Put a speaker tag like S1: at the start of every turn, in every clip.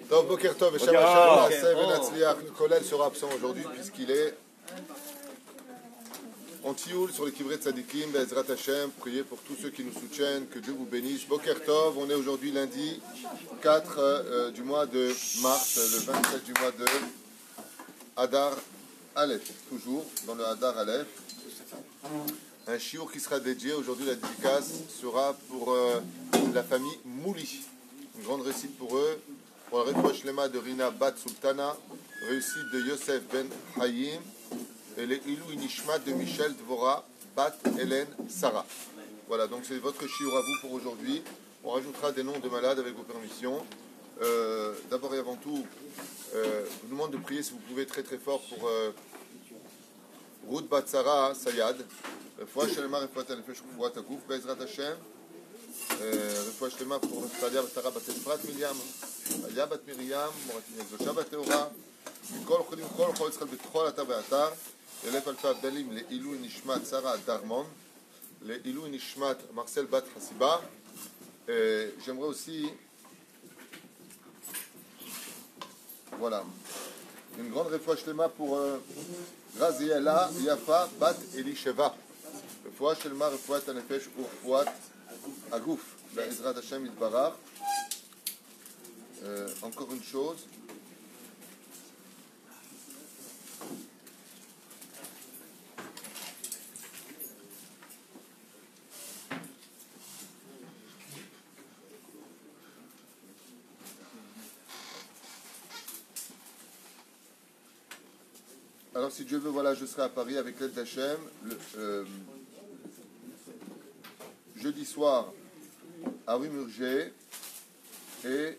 S1: Tov, Boker Tov, et Shabbat Shalom, Aseh, Ben Hatzliach. Nicolas sera absent aujourd'hui puisqu'il est en Tioul sur les Kivrei Tzadikim, Be'ezrat Hashem. Priez pour tous ceux qui nous soutiennent, que Dieu vous bénisse. Boker Tov, on est aujourd'hui lundi 4 du mois de mars, le 27 du mois de Hadar Aleph, toujours dans le Hadar Aleph. Un chiour qui sera dédié, aujourd'hui la dédicace sera pour la famille Mouli. Une grande récite pour eux, pour le refouach lema de Rina Bat Sultana, réussite de Yosef Ben Hayim, et les Ilou Inishmat de Michel Dvora Bat Hélène Sarah. Voilà, donc c'est votre chiour à vous pour aujourd'hui. On rajoutera des noms de malades avec vos permissions. D'abord et avant tout, je vous demande de prier si vous pouvez très très fort pour Ruth Bat Sarah Sayad. רפואה שלמה, רפואת הנפש ורפואת הגוף בעזרת השם. רפואה שלמה pour נפתליה בת שרה בת אפרת מרים, עליה בת מרים, מורתים הקדושה והטהורה, מכל חולים כל חול צריך בכל אתר ואתר, אלף אלפי הבדלים לעילוי נשמת שרה דרמון, לעילוי נשמת מרסל בת חסיבה. J'aimerais aussi, voilà, une grande רפואה שלמה pour Raziela Yafa Bat Elisheva. רפואה שלמה, רפואת הנפש ורפואת הגוף בעזרת השם יתברך. Encore une chose. Alors si Dieu veut, voilà, je serai à Paris avec l'aide d'Hachem jeudi soir à Rue Murger et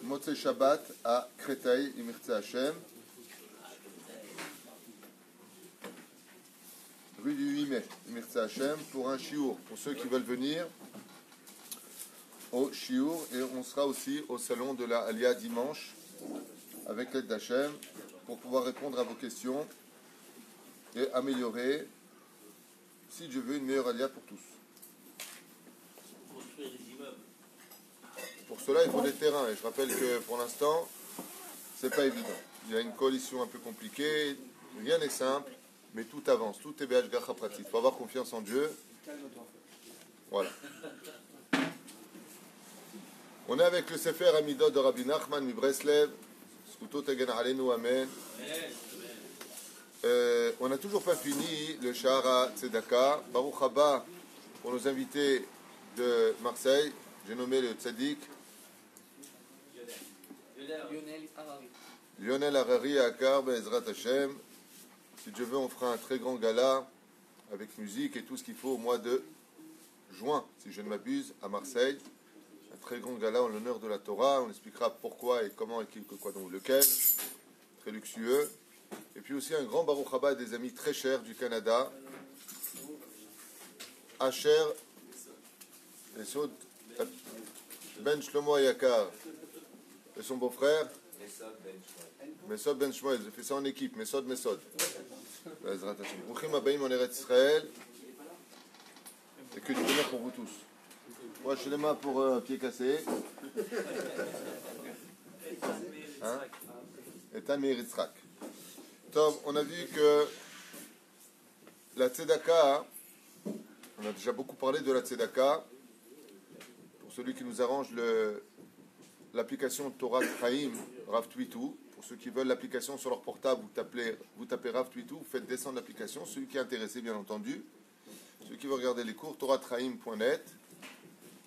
S1: Motzei Shabbat à Créteil, Imirtze Hachem, rue du 8 mai, Imirtze Hachem, pour un chiour, pour ceux qui veulent venir au chiour, et on sera aussi au salon de la Alia dimanche avec l'aide d'Hachem pour pouvoir répondre à vos questions et améliorer, si Dieu veut, une meilleure Alia pour tous. Pour cela, il faut des terrains. Et je rappelle que pour l'instant, c'est pas évident. Il y a une coalition un peu compliquée. Rien n'est simple, mais tout avance. Tout est BHGH pratique. Il faut avoir confiance en Dieu. Voilà. On est avec le Sefer Amidot de Rabbi Nachman mi Breslev. Zkuto tegen alenu, amen. On n'a toujours pas fini le Shahara Tzedaka. Baruch Haba pour nos invités de Marseille. J'ai nommé le Tzadik Lionel Harari à Akar, Be'ezrat Hashem. Si Dieu veut, on fera un très grand gala avec musique et tout ce qu'il faut au mois de juin, si je ne m'abuse, à Marseille. Un très grand gala en l'honneur de la Torah. On expliquera pourquoi et comment et qui, quoi, donc lequel. Très luxueux. Et puis aussi un grand Baruch Haba des amis très chers du Canada. Asher Esod Ben Shlomo Ayakar et son beau-frère Mesod Ben Shmuel. J'ai fait ça en équipe. Mesod. Brouchim Abaim en Eretz Israël. Et que du bonheur pour vous tous. Moi, je suis les mains pour pieds cassés. Hein? Et Tamir Yitzhak. Tom, on a vu que la Tzedaka, on a déjà beaucoup parlé de la Tzedaka. Pour celui qui nous arrange l'application Torah Chaim, Rav Twitou. Pour ceux qui veulent l'application sur leur portable, vous tapez Rav Twitou, vous faites descendre l'application. Celui qui est intéressé, bien entendu. Celui qui veut regarder les cours, toratraim.net.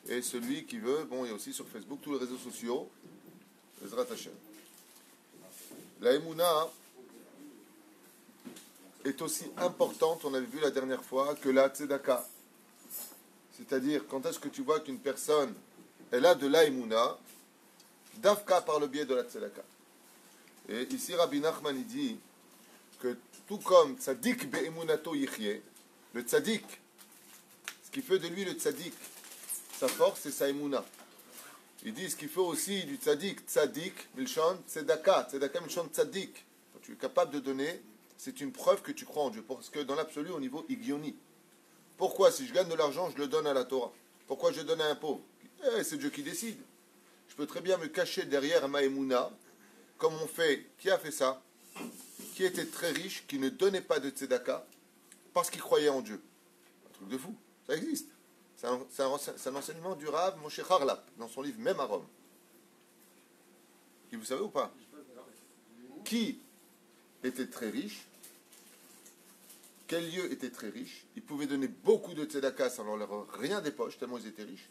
S1: Et celui qui veut, bon, il y a aussi sur Facebook, tous les réseaux sociaux. Bezrat Hashem. La Emouna est aussi importante, on avait vu la dernière fois, que la Tzedaka. C'est-à-dire, quand est-ce que tu vois qu'une personne, elle a de la Emouna, Davka par le biais de la Tzedaka. Et ici, Rabbi Nachman il dit que tout comme Tzadik be'emunato yichye, le Tzadik, ce qui fait de lui le Tzadik, sa force, c'est sa Emouna. Il dit ce qu'il faut aussi du Tzadik, Tzadik, Milchon, Tzedaka, Tzedaka, Milchon, Tzadik. Quand tu es capable de donner, c'est une preuve que tu crois en Dieu. Parce que dans l'absolu, au niveau Igioni, pourquoi si je gagne de l'argent, je le donne à la Torah? Pourquoi je donne à un pauvre? C'est Dieu qui décide. Je peux très bien me cacher derrière ma émouna, comme on fait. Qui a fait ça? Qui était très riche, qui ne donnait pas de tzedaka, parce qu'il croyait en Dieu. Un truc de fou. Ça existe. C'est un enseignement du Rav Moshe Harlap, dans son livre Même à Rome. Et vous savez ou pas? Qui était très riche? Quel lieu était très riche? Ils pouvaient donner beaucoup de tzedaka sans leur rien des poches, tellement ils étaient riches.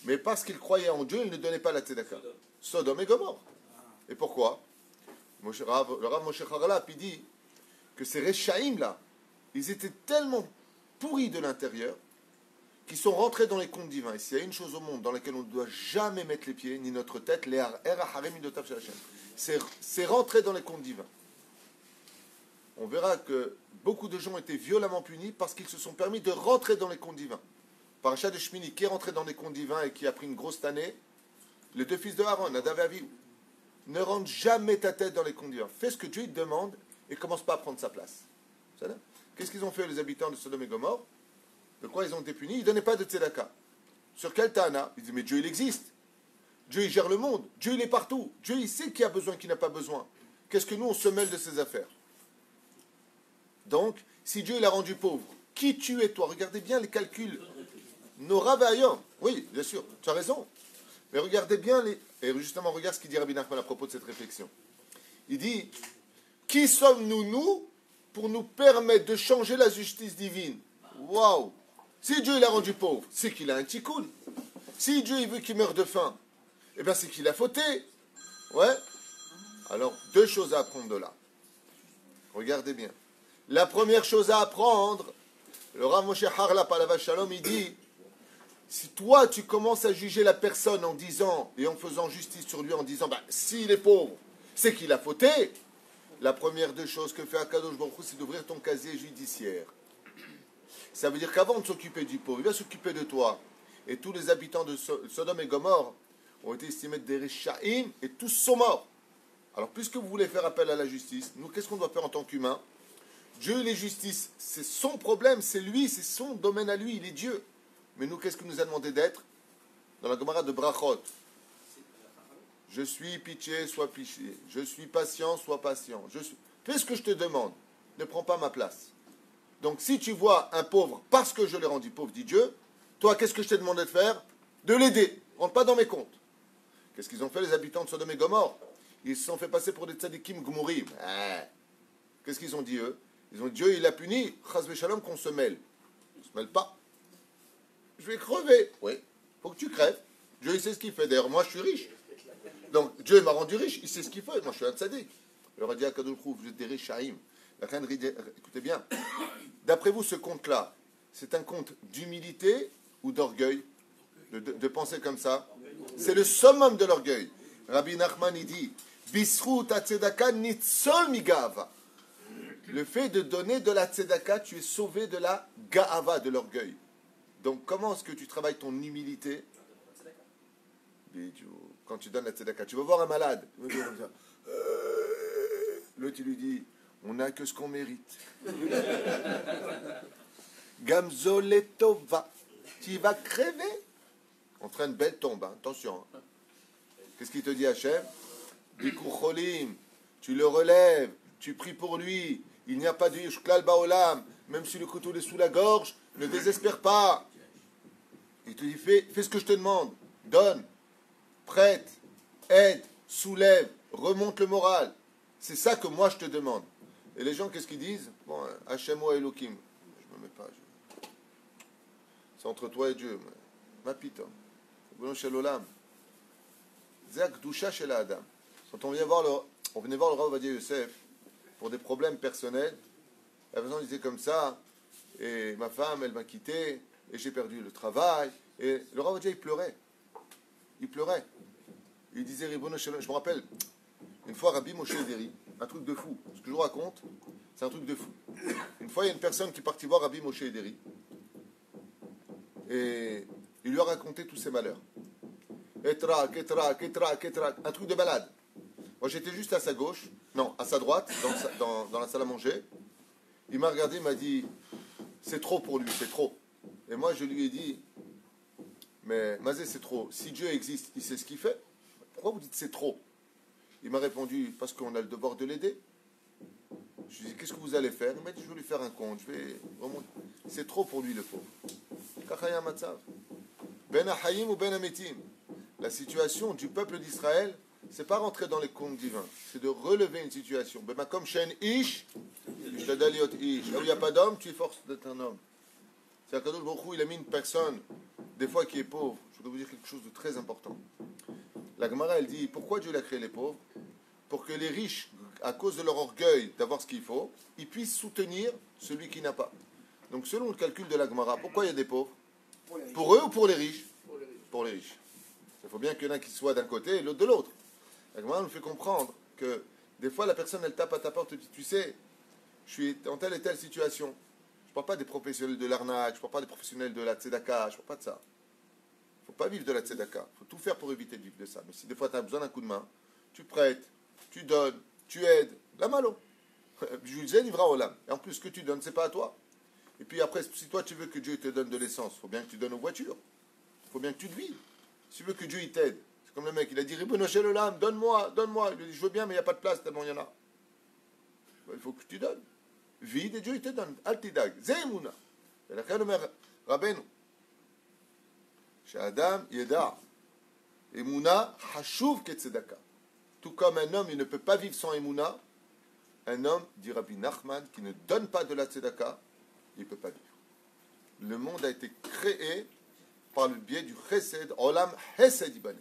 S1: Mais parce qu'ils croyaient en Dieu, ils ne donnaient pas la tzedaka. Sodome et Gomorre. Et pourquoi? Le Rav Moshe Harlap, il dit que ces Réchaïm là, ils étaient tellement pourris de l'intérieur qu'ils sont rentrés dans les comptes divins. Et s'il y a une chose au monde dans laquelle on ne doit jamais mettre les pieds, ni notre tête, c'est rentrer dans les comptes divins. On verra que beaucoup de gens ont été violemment punis parce qu'ils se sont permis de rentrer dans les comptes divins. Parachat de Shmini, qui est rentré dans les comptes divins et qui a pris une grosse tannée, les deux fils de Aaron, Nadav et Avihu. Ne rentre jamais ta tête dans les comptes divins. Fais ce que Dieu te demande et commence pas à prendre sa place. Qu'est-ce qu'ils ont fait les habitants de Sodome et Gomorre? De quoi ils ont été punis? Ils ne donnaient pas de tzedaka. Sur quel Tana? Ils disent mais Dieu il existe. Dieu il gère le monde. Dieu il est partout. Dieu il sait qui a besoin, qui n'a pas besoin. Qu'est-ce que nous on se mêle de ses affaires? Donc, si Dieu l'a rendu pauvre, qui tu es toi? Regardez bien les calculs. Nos ravaillants. Oui, bien sûr, tu as raison. Mais regardez bien les... Et justement, regarde ce qu'il dit Rabbi Nachman à propos de cette réflexion. Il dit, qui sommes-nous, nous, pour nous permettre de changer la justice divine? Waouh! Si Dieu l'a rendu pauvre, c'est qu'il a un tikkun. Si Dieu il veut qu'il meure de faim, eh bien c'est qu'il a fauté. Ouais? Alors, deux choses à apprendre de là. Regardez bien. La première chose à apprendre, le Rav Moshe Harlap Alav Shalom, il dit, si toi tu commences à juger la personne en disant, et en faisant justice sur lui en disant, bah, s'il est pauvre, c'est qu'il a fauté, la première deux choses que fait Akadosh Baruch Hu, c'est d'ouvrir ton casier judiciaire. Ça veut dire qu'avant de s'occuper du pauvre, il va s'occuper de toi. Et tous les habitants de Sodome et Gomorre ont été estimés des Réchaïm et tous sont morts. Alors, puisque vous voulez faire appel à la justice, nous, qu'est-ce qu'on doit faire en tant qu'humains? Dieu, il est justice. C'est son problème, c'est lui, c'est son domaine à lui, il est Dieu. Mais nous, qu'est-ce qu'il nous a demandé d'être? Dans la Gemara de Brachot. Je suis pitié, sois pitié. Je suis patient, sois patient. Fais ce que je te demande. Ne prends pas ma place. Donc, si tu vois un pauvre, parce que je l'ai rendu pauvre, dit Dieu, toi, qu'est-ce que je t'ai demandé de faire? De l'aider. Rentre pas dans mes comptes. Qu'est-ce qu'ils ont fait, les habitants de Sodome et Gomorre? Ils se sont fait passer pour des tzadikim gmourim. Qu'est-ce qu'ils ont dit, eux? Ils ont dit, Dieu, il a puni, chas v'shalom, qu'on se mêle. On ne se mêle pas. Je vais crever. Oui, faut que tu crèves. Dieu, il sait ce qu'il fait. D'ailleurs, moi, je suis riche. Donc, Dieu m'a rendu riche, il sait ce qu'il fait. Moi, je suis un tzadik. Il leur a dit à Kadosh Baruch Hu, vous êtes des Réchaïm. Écoutez bien. D'après vous, ce conte-là, c'est un conte d'humilité ou d'orgueil? De penser comme ça? C'est le summum de l'orgueil. Rabbi Nachman, il dit, Bisrut tzedaka nitzol migava. Le fait de donner de la tzedaka, tu es sauvé de la ga'ava, de l'orgueil. Donc, comment est-ce que tu travailles ton humilité? Quand tu donnes la tzedaka, tu vas voir un malade. L'autre, il lui dit, on n'a que ce qu'on mérite. Gamzoletova. Tu vas crever. On traîne une belle tombe, hein. Attention. Hein. Qu'est-ce qu'il te dit, Hachem? Bikucholim. Tu le relèves. Tu pries pour lui. Il n'y a pas de Yushklal Baolam. Même si le couteau est sous la gorge, ne désespère pas. Il te dit, fais ce que je te demande. Donne. Prête. Aide. Soulève. Remonte le moral. C'est ça que moi je te demande. Et les gens, qu'est-ce qu'ils disent? Bon, Hachem ou Elohim. Je me mets pas. C'est entre toi et Dieu. Ma pita. Bon chez l'Olam. Zak doucha chez la Adam. Quand on venait voir le Rav Ovadia Yosef pour des problèmes personnels, la personne disait comme ça, et ma femme, elle m'a quitté, et j'ai perdu le travail. Et le Rav Ovadia, il pleurait. Il pleurait. Il disait, je me rappelle, une fois Rabbi Moshe Ederi, un truc de fou. Ce que je vous raconte, c'est un truc de fou. Une fois, il y a une personne qui est partie voir Rabbi Moshe Ederi, et il lui a raconté tous ses malheurs. Etrak, un truc de malade. Moi, j'étais juste à sa gauche, non, à sa droite, dans la salle à manger. Il m'a regardé, il m'a dit, c'est trop pour lui, c'est trop. Et moi, je lui ai dit, mais Mazé, c'est trop. Si Dieu existe, il sait ce qu'il fait. pourquoi vous dites c'est trop? Il m'a répondu, parce qu'on a le devoir de l'aider. Je lui ai dit, qu'est-ce que vous allez faire? Il m'a dit, je vais lui faire un compte. Je vais vraiment... C'est trop pour lui, le pauvre. Kachaya matzav. Ben Ahayim ou Ben Ametim. La situation du peuple d'Israël, c'est pas rentrer dans les comptes divins, c'est de relever une situation. Ben Makom Shen Ish, Ishtadaliot Ish. Là où il n'y a pas d'homme, tu es force d'être un homme. C'est-à-dire qu'Akadosh Baruch Hu, il a mis une personne, des fois qui est pauvre. Je dois vous dire quelque chose de très important. La Gemara, elle dit, pourquoi Dieu a créé les pauvres? Pour que les riches, à cause de leur orgueil d'avoir ce qu'il faut, ils puissent soutenir celui qui n'a pas. Donc selon le calcul de la Gemara, pourquoi il y a des pauvres? Pour eux ou pour les riches? Pour les riches. Il faut bien qu'il y en ait qui soient d'un côté et l'autre de l'autre. La Gemara nous fait comprendre que des fois la personne elle tape à ta porte et dit, tu sais, je suis dans telle et telle situation. Je ne parle pas des professionnels de l'arnaque, je ne parle pas des professionnels de la tzedaka, je ne parle pas de ça. Il ne faut pas vivre de la tzedaka. Il faut tout faire pour éviter de vivre de ça. Mais si des fois tu as besoin d'un coup de main, tu prêtes, tu donnes, tu aides, la malo. Je disais, livra olam. Et en plus, ce que tu donnes, c'est pas à toi. Et puis après, si toi tu veux que Dieu te donne de l'essence, il faut bien que tu donnes aux voitures. Il faut bien que tu te vives. Si tu veux que Dieu il t'aide, c'est comme le mec, il a dit, Ribono shel olam, donne-moi, donne-moi. Il lui dit, je veux bien, mais il n'y a pas de place tellement il y en a. Il faut que tu donnes. Vide et Dieu il te donne. Altidag. Zemouna. Et la Khadomer Rabbeinu. Chez Adam, Yeda. Emouna, Hashuv Ketzedaka. Tout comme un homme, il ne peut pas vivre sans Emouna, un homme, dit Rabbi Nachman, qui ne donne pas de la tzedaka, il ne peut pas vivre. Le monde a été créé par le biais du chesed, olam chesed ibane.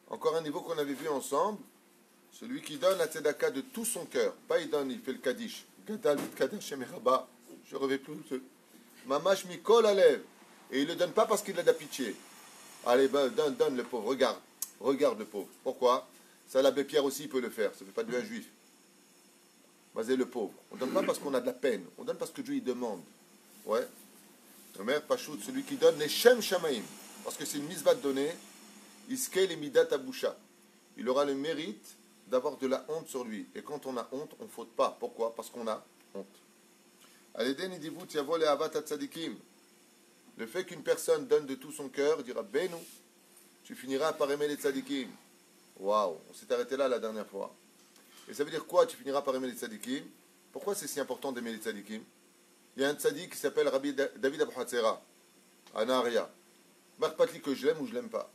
S1: Encore un niveau qu'on avait vu ensemble, celui qui donne la tzedaka de tout son cœur, pas il donne, il fait le kaddish, gadal kaddish emeraba, je ne reviens plus, mamash mikol alev, et il ne le donne pas parce qu'il a de la pitié. Allez, ben, donne le pauvre, regarde le pauvre. Pourquoi? Ça, l'abbé Pierre aussi peut le faire, ça ne fait pas de lui un juif. Basez le pauvre. On ne donne pas parce qu'on a de la peine, on donne parce que Dieu il demande. Ouais. Le maire Pachout, celui qui donne les Shem Shamaim, parce que c'est une misva de donner, Iskel et Midat Abusha. Il aura le mérite d'avoir de la honte sur lui. Et quand on a honte, on ne faute pas. Pourquoi? Parce qu'on a honte. Aleden idivut yavo le avat tzadikim. Le fait qu'une personne donne de tout son cœur, il dira Benou, tu finiras par aimer les tzadikim. Waouh, on s'est arrêté là la dernière fois. Et ça veut dire quoi? Tu finiras par aimer les tzadikim. Pourquoi c'est si important d'aimer les tzadikim? Il y a un tzadik qui s'appelle Rabbi David Abu Hatzera, à Naharia. Marpatli que je l'aime ou je l'aime pas.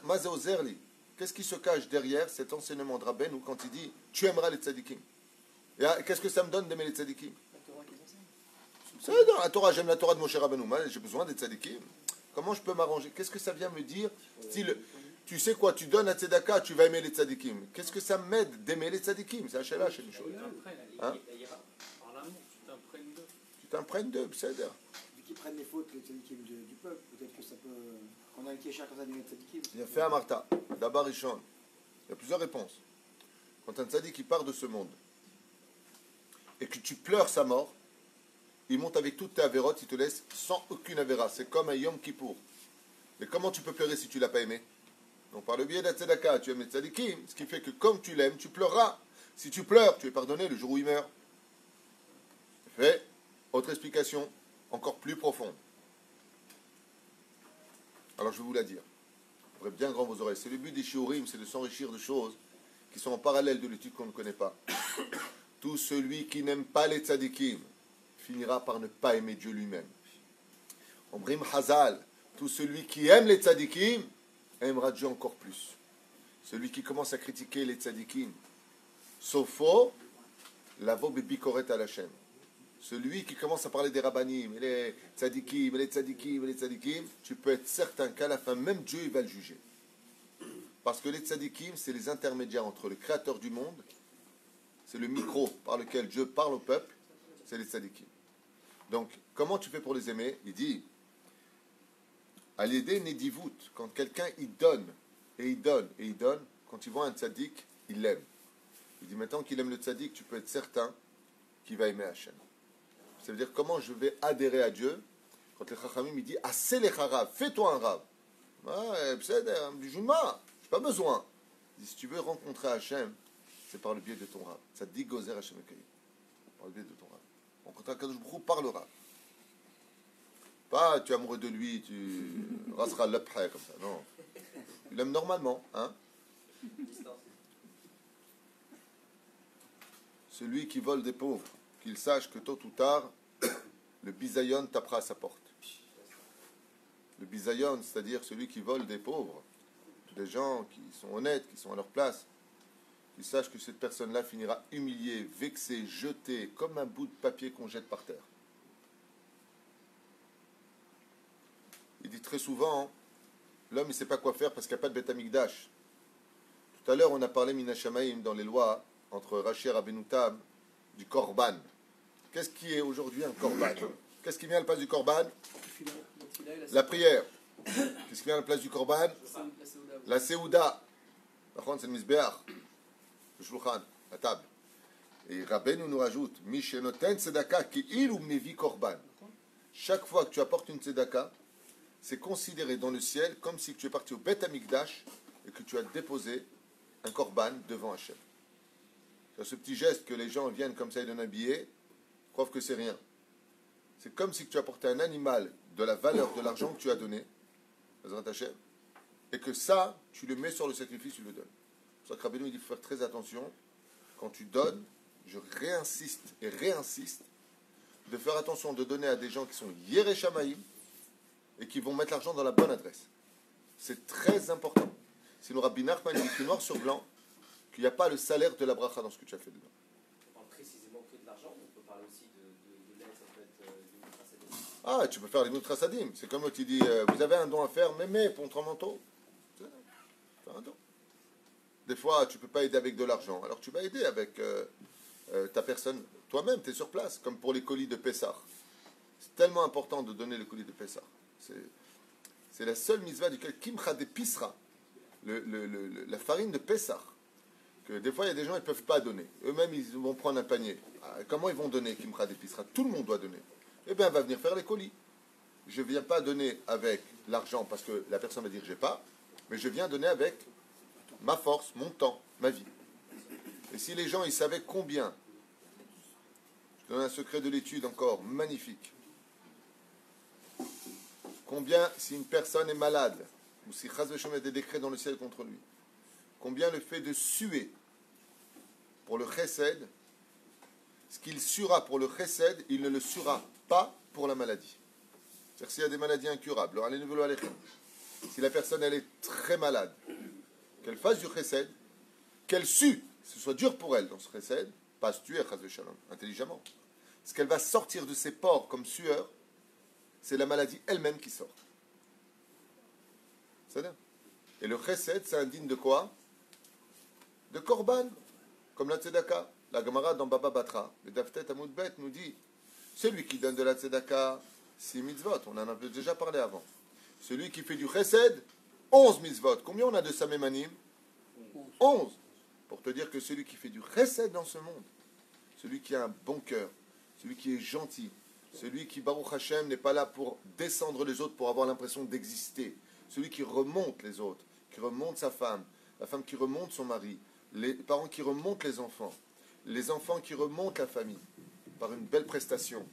S1: Mazeozerli. Qu'est-ce qui se cache derrière cet enseignement de Rabbeinu quand il dit tu aimeras les tzadikim? Et qu'est-ce que ça me donne d'aimer les tzadikim? C'est dans la Torah, j'aime la Torah de Moshe Rabbeinu, j'ai besoin des tzadikim. Comment je peux m'arranger? Qu'est-ce que ça vient me dire? Style, tu sais quoi, tu donnes la tzedaka, tu vas aimer les tzadikim. Qu'est-ce que ça m'aide d'aimer les tzadikim? C'est HLH, c'est une chose. Hein? Tu t'imprègnes d'eux, c'est dire.
S2: Vu qu'ils prennent les fautes, les tzadikim du peuple, peut-être que ça peut... On a un kécha quand ça devient tzadikim.
S1: Il a fait un Martha, d'abord Rishon. Il y a plusieurs réponses. Quand un tzadik qui part de ce monde et que tu pleures sa mort, il monte avec toutes tes avérotes, il te laisse sans aucune avéra. C'est comme un Yom Kippour. Mais comment tu peux pleurer si tu ne l'as pas aimé? Donc par le biais de la tzedaka, tu aimes les tzadikim, ce qui fait que comme tu l'aimes, tu pleureras. Si tu pleures, tu es pardonné le jour où il meurt. Fait, autre explication, encore plus profonde. Alors je vais vous la dire. Ouvrez bien grand vos oreilles. C'est le but des shiurim, c'est de s'enrichir de choses qui sont en parallèle de l'étude qu'on ne connaît pas. Tout celui qui n'aime pas les tzadikim finira par ne pas aimer Dieu lui-même. Omrim Hazal, tout celui qui aime les tzadikim aimera Dieu encore plus. Celui qui commence à critiquer les tzadikim, sofo, lavo bebikoret al Hashem. Celui qui commence à parler des rabbanim, et les tzadikim, et les tzadikim, et les tzadikim, tu peux être certain qu'à la fin, même Dieu, il va le juger. Parce que les tzadikim, c'est les intermédiaires entre le créateur du monde, c'est le micro par lequel Dieu parle au peuple, c'est les tzadikim. Donc, comment tu fais pour les aimer? Il dit, à l'aider nedivut, quand quelqu'un il donne, et il donne, et il donne, quand il voit un tzadik, il l'aime. Il dit, maintenant qu'il aime le tzadik, tu peux être certain qu'il va aimer Hachem. Ça veut dire, comment je vais adhérer à Dieu? Quand les chachamim, il dit, assez les harav, fais-toi un rave. C'est du juma, j'ai pas besoin. Il dit, si tu veux rencontrer Hachem, c'est par le biais de ton rave. Ça dit gozer Hachem Ekayim. Par le biais de ton rave. Rencontrer Akadosh Baruch Hu par le rave. Pas tu es amoureux de lui, tu raseras l'apprêt comme ça. Non. Tu l'aimes normalement. Hein? Celui qui vole des pauvres, qu'il sache que tôt ou tard, le bisayon tapera à sa porte. Le bisayon, c'est-à-dire celui qui vole des pauvres, des gens qui sont honnêtes, qui sont à leur place, qu'il sache que cette personne-là finira humiliée, vexée, jetée, comme un bout de papier qu'on jette par terre. Il dit très souvent, l'homme il ne sait pas quoi faire parce qu'il n'y a pas de Beth Amikdash. Tout à l'heure, on a parlé Minashamaim dans les lois entre Rashi et Rabbeinu Tam du Korban. Qu'est-ce qui est aujourd'hui un Korban? Qu'est-ce qui vient à la place du Korban? La prière. Qu'est-ce qui vient à la place du Korban? La Seouda. C'est le Mizbeach, le Shulchan, la table. Et Rabbeinu nous rajoute Mishenoten Tzedaka ki il ou mevi Korban. Chaque fois que tu apportes une Tzedaka, c'est considéré dans le ciel comme si tu es parti au Beth Amikdash et que tu as déposé un Korban devant Hachem. Ce petit geste que les gens viennent comme ça et donnent un billet, croient que c'est rien. C'est comme si tu apportais un animal de la valeur de l'argent que tu as donné, Hachem, et que ça, tu le mets sur le sacrifice, tu le donnes. C'est pour ça que Rabbeinu il dit faut faire très attention. Quand tu donnes, je réinsiste et réinsiste de faire attention de donner à des gens qui sont Yereshamaïm et qui vont mettre l'argent dans la bonne adresse. C'est très important. Sinon, Rabbi Nachman dit écrit noir sur blanc qu'il n'y a pas le salaire de la bracha dans ce que tu as fait dedans.
S3: On parle précisément que de l'argent, ou on peut parler aussi de l'aide en fait, du Mutrasadim.
S1: Ah, tu peux faire les Mutrasadim. C'est comme tu dis, vous avez un don à faire, mais pour ton manteau. Faire un don. Des fois, tu ne peux pas aider avec de l'argent. Alors tu vas aider avec ta personne. Toi-même, tu es sur place, comme pour les colis de Pessah. C'est tellement important de donner le colis de Pessah. C'est la seule mitzvah duquel Kimcha de Pisra, la farine de Pessah, que des fois il y a des gens qui ne peuvent pas donner. Eux-mêmes ils vont prendre un panier. Comment ils vont donner Kimcha de Pisra? Tout le monde doit donner. Eh bien, on va venir faire les colis. Je ne viens pas donner avec l'argent parce que la personne va dire j'ai pas, mais je viens donner avec ma force, mon temps, ma vie. Et si les gens ils savaient combien, je donne un secret de l'étude encore magnifique. Combien, si une personne est malade, ou si Chaz v'Shem a des décrets dans le ciel contre lui, combien le fait de suer pour le chesed, ce qu'il suera pour le chesed, il ne le suera pas pour la maladie. C'est-à-dire s'il y a des maladies incurables, si la personne elle est très malade, qu'elle fasse du chesed, qu'elle sue, que ce soit dur pour elle dans ce chesed, pas se tuer, Chaz v'Shalom, intelligemment. Ce qu'elle va sortir de ses pores comme sueur, c'est la maladie elle-même qui sort. C'est-à-dire. Et le chesed, c'est indigne de quoi? De korban, comme la tzedaka. La Gemara dans Baba Batra, le Daftet Amoud Bet nous dit, celui qui donne de la tzedaka, 6 mitzvot, on en a déjà parlé avant. Celui qui fait du chesed, 11 mitzvot. Combien on a de Samémanim? 11. Pour te dire que celui qui fait du chesed dans ce monde, celui qui a un bon cœur, celui qui est gentil, celui qui, Baruch Hashem, n'est pas là pour descendre les autres pour avoir l'impression d'exister. Celui qui remonte les autres, qui remonte sa femme, la femme qui remonte son mari, les parents qui remontent les enfants qui remontent la famille par une belle prestation.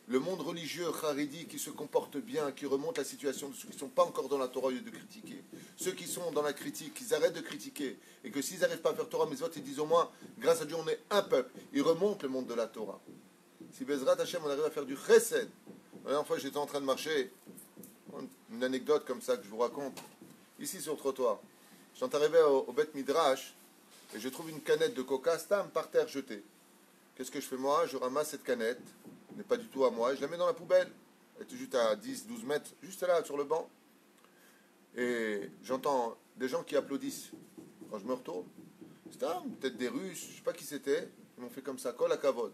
S1: Le monde religieux, Haredi, qui se comporte bien, qui remonte la situation de ceux qui ne sont pas encore dans la Torah au lieu de critiquer. Ceux qui sont dans la critique, ils arrêtent de critiquer. Et que s'ils n'arrivent pas à faire Torah Mitzvot, ils disent au moins, grâce à Dieu, on est un peuple. Ils remontent le monde de la Torah. Si Bezrat Hashem, on arrive à faire du chesed. La dernière fois, j'étais en train de marcher. Une anecdote comme ça que je vous raconte. Ici, sur le trottoir. Je suis arrivé au Beth Midrash et je trouve une canette de coca stam par terre jetée. Qu'est-ce que je fais moi? Je ramasse cette canette. Elle n'est pas du tout à moi. Et je la mets dans la poubelle. Elle était juste à 10-12 mètres. Juste là, sur le banc. Et j'entends des gens qui applaudissent. Quand je me retourne, c'était peut-être des Russes. Je ne sais pas qui c'était. Ils m'ont fait comme ça. Kol hakavod.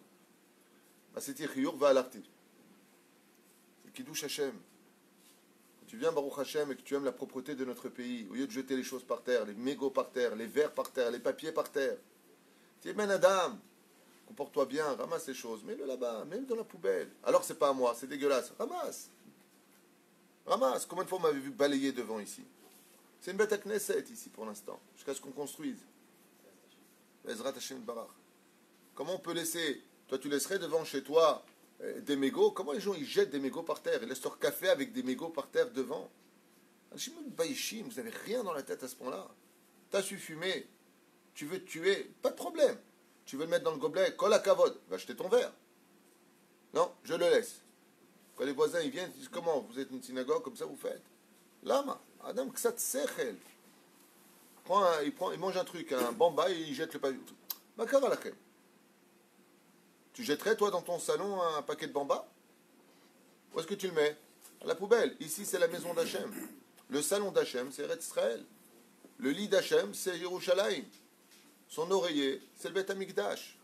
S1: C'était Chiyur va alarti. C'est Kiddush Hashem. Quand tu viens Baruch Hashem et que tu aimes la propreté de notre pays, au lieu de jeter les choses par terre, les mégots par terre, les verres par terre, les papiers par terre, tu es ben Adam, comporte-toi bien, ramasse les choses, mets-le là-bas, mets-le dans la poubelle. Alors c'est pas à moi, c'est dégueulasse. Ramasse. Ramasse. Combien de fois on m'avait vu balayer devant ici? C'est une bête à Knesset ici pour l'instant, jusqu'à ce qu'on construise. Ezrat Hashem Barach. Comment on peut laisser? Toi, tu laisserais devant chez toi des mégots. Comment les gens ils jettent des mégots par terre? Ils laissent leur café avec des mégots par terre devant. Vous n'avez rien dans la tête à ce point-là. Tu as su fumer, tu veux te tuer, pas de problème. Tu veux le mettre dans le gobelet, colle à cavode, va acheter ton verre. Non, je le laisse. Quand les voisins ils viennent, ils disent comment? Vous êtes une synagogue, comme ça vous faites. Lama, Adam Ksat Sechel. Il mange un truc, un bamba, et il jette le papier. Makara lachem. Tu jetterais, toi, dans ton salon, un paquet de bamba? Où est-ce que tu le mets? À la poubelle. Ici, c'est la maison d'Hachem. Le salon d'Hachem, c'est Eretz Israël. Le lit d'Hachem, c'est Yerushalayim. Son oreiller, c'est le Beth Amikdash.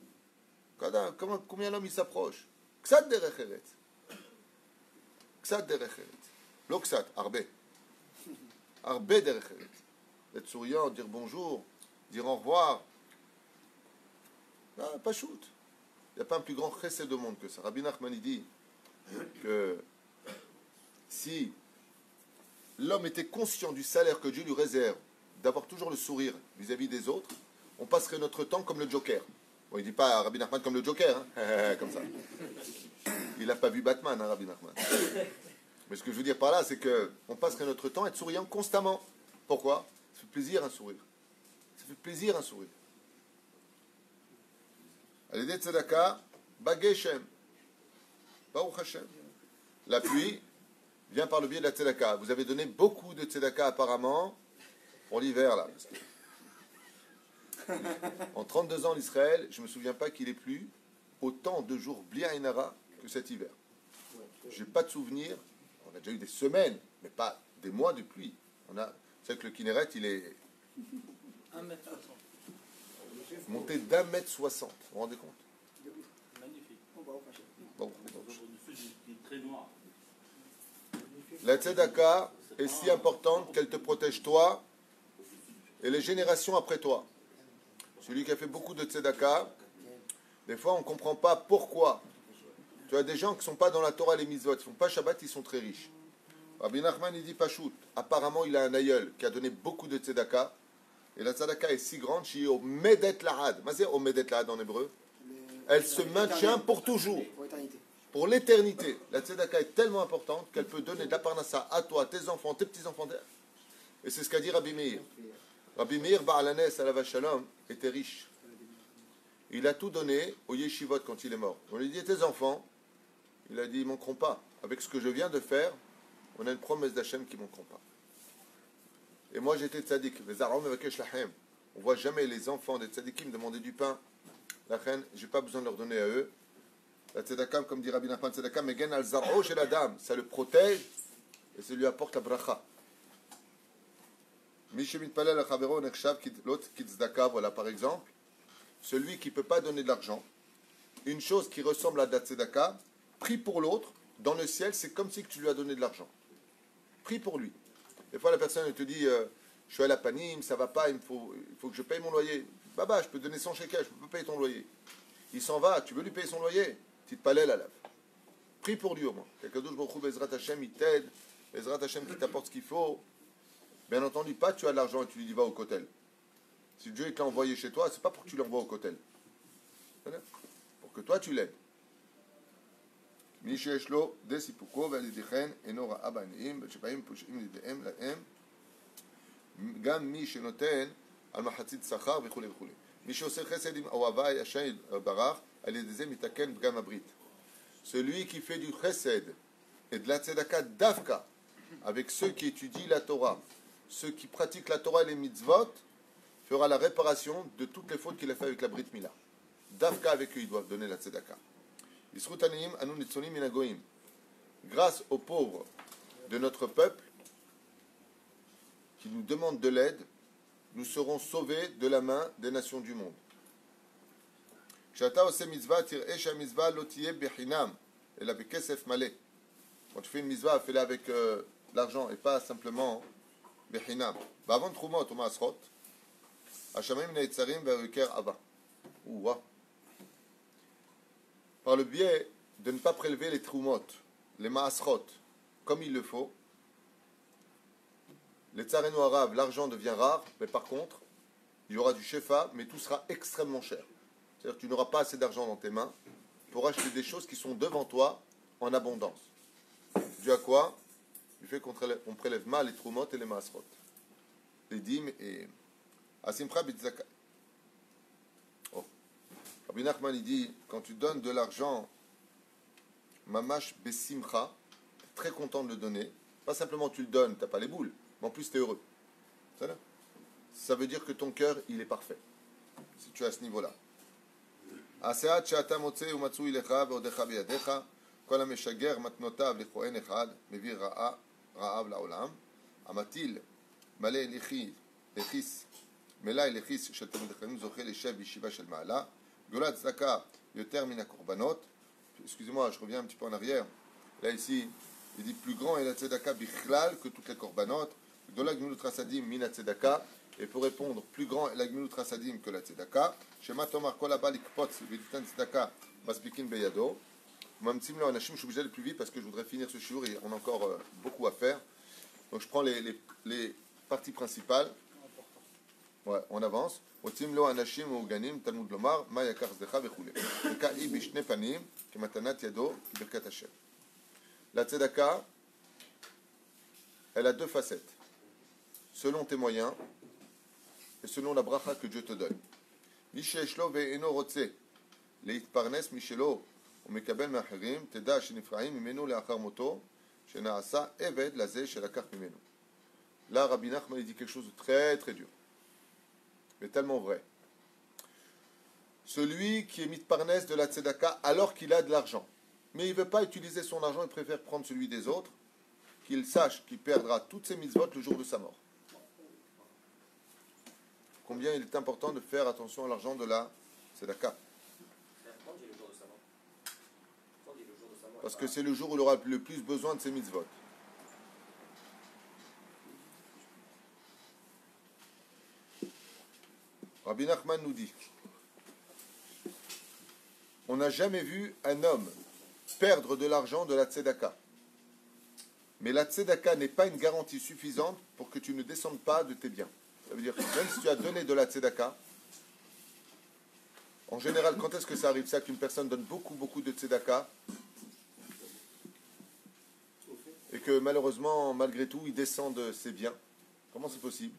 S1: Combien d'hommes il s'approche? Ksat derech Eretz. Ksat derech Eretz. Lo ksat, arbe. Arbe derech Eretz. Être souriant, dire bonjour, dire au revoir. Ah, pas shoot. Il n'y a pas un plus grand chesed au monde que ça. Rabbi Nachman dit que si l'homme était conscient du salaire que Dieu lui réserve, d'avoir toujours le sourire vis-à-vis des autres, on passerait notre temps comme le Joker. Bon, il ne dit pas Rabbi Nachman comme le Joker, hein, comme ça. Il n'a pas vu Batman, hein, Rabbi Nachman. Mais ce que je veux dire par là, c'est qu'on passerait notre temps à être souriant constamment. Pourquoi? Ça fait plaisir un sourire. Ça fait plaisir un sourire. Al-Yedei Tzedaka, Bageshem. Baruch Hashem. La pluie vient par le biais de la Tzedaka. Vous avez donné beaucoup de Tzedaka apparemment pour l'hiver là. En 32 ans d'Israël, je ne me souviens pas qu'il ait plu autant de jours Blia Inara que cet hiver. Je n'ai pas de souvenir. On a déjà eu des semaines, mais pas des mois de pluie. C'est que le Kinneret, il est
S4: 1m60.
S1: monté d'1m60. Vous vous rendez compte?
S4: Magnifique.
S1: Bon.
S4: Il est très noir.
S1: La tzedaka est si importante qu'elle te protège toi et les générations après toi. Celui qui a fait beaucoup de tzedaka, des fois on ne comprend pas pourquoi. Tu as des gens qui ne sont pas dans la Torah les mitzvot, ils ne font pas Shabbat, ils sont très riches. Rabbi Nachman il dit Pachout, apparemment il a un aïeul qui a donné beaucoup de tzedaka, et la tzedaka est si grande, chez au Medet Lahad. Mais c'est au Medet Lahad en hébreu. Elle se maintient pour toujours, pour l'éternité. La tzedaka est tellement importante qu'elle peut donner de la parnassa à toi, tes enfants, tes petits-enfants. Et c'est ce qu'a dit Rabbi Meir. Rabbi Meir Ba'alanes Alav Shalom était riche. Il a tout donné au yeshivot quand il est mort. On lui dit tes enfants, il a dit ils ne manqueront pas. Avec ce que je viens de faire, on a une promesse d'Hachem qui ne manqueront pas. Et moi j'étais tzaddik. On ne voit jamais les enfants des tzaddikim demander du pain. La reine, je n'ai pas besoin de leur donner à eux. La tzedaka, comme dit Rabbi Nachman, tzedaka megen al zar'o chez la dame. Ça le protège et ça lui apporte la bracha. Voilà par exemple, celui qui ne peut pas donner de l'argent, une chose qui ressemble à la tzedaka, pris pour l'autre, dans le ciel, c'est comme si tu lui as donné de l'argent. Pris pour lui. Des fois, la personne elle te dit je suis à la panim, ça va pas, il faut que je paye mon loyer. Baba, je peux te donner 100 shekels, je ne peux pas payer ton loyer. Il s'en va, tu veux lui payer son loyer? Petite palais à lave. Prie pour lui au moins. Quelqu'un d'autre, Bezrat Hashem, il t'aide. Bezrat Hashem qui t'apporte ce qu'il faut. Bien entendu, pas tu as de l'argent et tu lui dis va au kotel. Si Dieu t'a envoyé chez toi, c'est pas pour que tu l'envoies au kotel. Pour que toi tu l'aides. Misheshlo desipuko validichen enora abanim b'shepaim pushim lideem laem gam mi shenoten al machatzit sachar v'chule v'chule. Mi sheoser chesed im ohavai Hashem barach al yedezeh mitaken b'gam abrit. Celui qui fait du chesed et de la tzedaka davka avec ceux qui étudient la Torah, ceux qui pratiquent la Torah et les mitzvot, fera la réparation de toutes les fautes qu'il a fait avec la Brit Mila. Davka avec eux, ils doivent donner la tzedaka. Grâce aux pauvres de notre peuple qui nous demandent de l'aide, nous serons sauvés de la main des nations du monde. Quand tu fais une mitzvah, fais-la avec l'argent et pas simplement bechinam. Avant trumot ou maasrot, hashamim neitzarim ve'uker ava. Par le biais de ne pas prélever les trumot, les maasrot, comme il le faut, les tsarenu arabe, l'argent devient rare, mais par contre, il y aura du shefa, mais tout sera extrêmement cher. C'est-à-dire que tu n'auras pas assez d'argent dans tes mains, pour acheter des choses qui sont devant toi en abondance. Dû à quoi? Du fait qu'on prélève mal les trumot et les masrot. Les dîmes et asimcha bitzaka. Oh. Rabbi Nachman il dit, quand tu donnes de l'argent, mamash besimcha, très content de le donner. Pas simplement tu le donnes, tu n'as pas les boules, mais en plus tu es heureux. Ça veut dire que ton cœur, il est parfait. Si tu es à ce niveau-là. Aseat she'ata motzei umatzui lecha ve'odecha biyadecha kol hameshager matnotav lechoen echad mevir ra'av la'olam amatil malei lechis melai lechis shel talmid chachamim zoche leshev bishiva shel ma'ala golat tzedaka yoter min hakorbanot. Excusez-moi, je reviens un petit peu en arrière. Là ici, il dit plus grand est la tzedaka bichlal que toutes les korbanot. Gdola gmilut rasadim min tzedaka. Et pour répondre, plus grand est la gmilut rasadim que la tzedaka. Shema tomar kol haba likpotz v'ditan tzedaka maspikin beyado. Mamtsim lo anashim, je suis obligé de plus vite parce que je voudrais finir ce shiur et on a encore beaucoup à faire. Donc je prends les parties principales. Ouais, on avance. Otim lo anashim uganim talmud lomar ma yakar zdecha v'chule. Ka'i bishne panim kematanat yado birkat Hashem. La tzedaka, elle a deux facettes. Selon tes moyens et selon la bracha que Dieu te donne. Misheshlo ve'eno rotze leitparnes mishelo umekabel me'acherim teda shenifraim mimenu le'achar moto shenaasa eved lazeh shelakach mimenu. Là, Rabbi Nachman dit quelque chose de très très dur, mais tellement vrai. Celui qui est mitparnes de la tzedaka alors qu'il a de l'argent, mais il ne veut pas utiliser son argent, il préfère prendre celui des autres, qu'il sache qu'il perdra toutes ses mitzvot le jour de sa mort. Combien il est important de faire attention à l'argent de la tzedaka. Parce que c'est le jour où il aura le plus besoin de ses mitzvot. Rabbi Nachman nous dit, on n'a jamais vu un homme perdre de l'argent de la tzedaka. Mais la tzedaka n'est pas une garantie suffisante pour que tu ne descendes pas de tes biens. Ça veut dire que même si tu as donné de la tzedaka, en général, quand est-ce que ça arrive ça qu'une personne donne beaucoup de tzedaka et que malheureusement, malgré tout, il descend de ses biens? Comment c'est possible?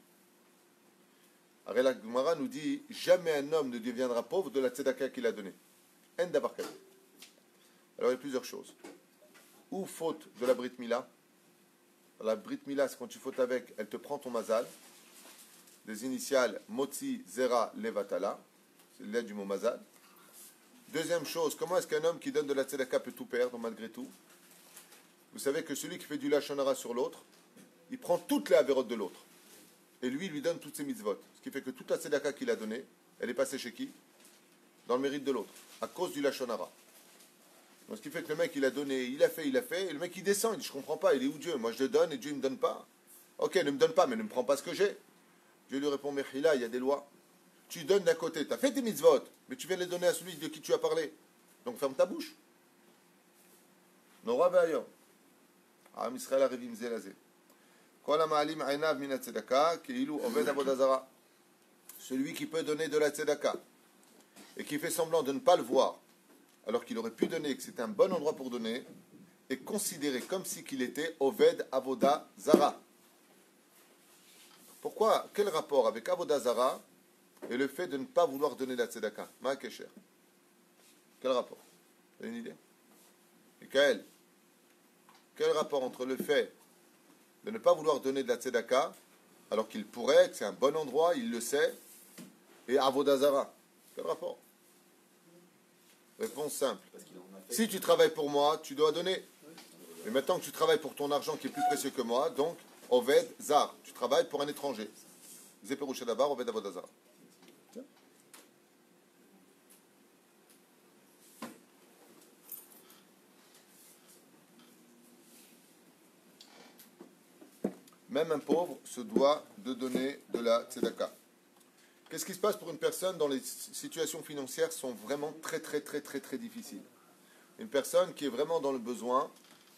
S1: Arela Gemara nous dit, jamais un homme ne deviendra pauvre de la tzedaka qu'il a donnée. En davar kade. Alors il y a plusieurs choses. Ou faute de la Brit Mila. La Brit Mila, c'est quand tu fautes avec, elle te prend ton mazal. Des initiales Motzi, Zera, Levatala. C'est l'aide du mot mazal. Deuxième chose, comment est-ce qu'un homme qui donne de la tzedaka peut tout perdre malgré tout? Vous savez que celui qui fait du lashon hara sur l'autre, il prend toutes les avérotes de l'autre. Et lui, il lui donne toutes ses mitzvot. Ce qui fait que toute la tzedaka qu'il a donnée, elle est passée chez qui? Dans le mérite de l'autre. À cause du lashon hara. Donc ce qui fait que le mec, il a donné, il a fait, et le mec, il descend, il dit, je comprends pas, il est où Dieu? Moi, je le donne et Dieu, il me donne pas. Ok, ne me donne pas, mais ne me prends pas ce que j'ai. Dieu lui répond, Mechila, il y a des lois. Tu donnes d'un côté, tu as fait tes mitzvot, mais tu viens les donner à celui de qui tu as parlé. Donc ferme ta bouche. Nora ve'ayom. Am Israël arivim zelazé. Kol ha'ma'alim einav min ha-tzedaka, keilu oved avodah zara. Celui qui peut donner de la tzedaka et qui fait semblant de ne pas le voir, alors qu'il aurait pu donner, que c'était un bon endroit pour donner, est considéré comme si qu'il était oved avodah zara. Pourquoi? Quel rapport avec avodah zara et le fait de ne pas vouloir donner la tzedaka? Ma kesher. Quel rapport? Vous avez une idée? Michael, quel rapport entre le fait de ne pas vouloir donner de la tzedaka, alors qu'il pourrait, que c'est un bon endroit, il le sait, et avodah zara? Quel rapport? Réponse simple. Si tu travailles pour moi, tu dois donner. Mais maintenant que tu travailles pour ton argent qui est plus précieux que moi, donc, oved zar, tu travailles pour un étranger. Zeperusha davar, oved avodah zara. Même un pauvre se doit de donner de la tzedaka. Qu'est-ce qui se passe pour une personne dont les situations financières sont vraiment très difficiles? Une personne qui est vraiment dans le besoin,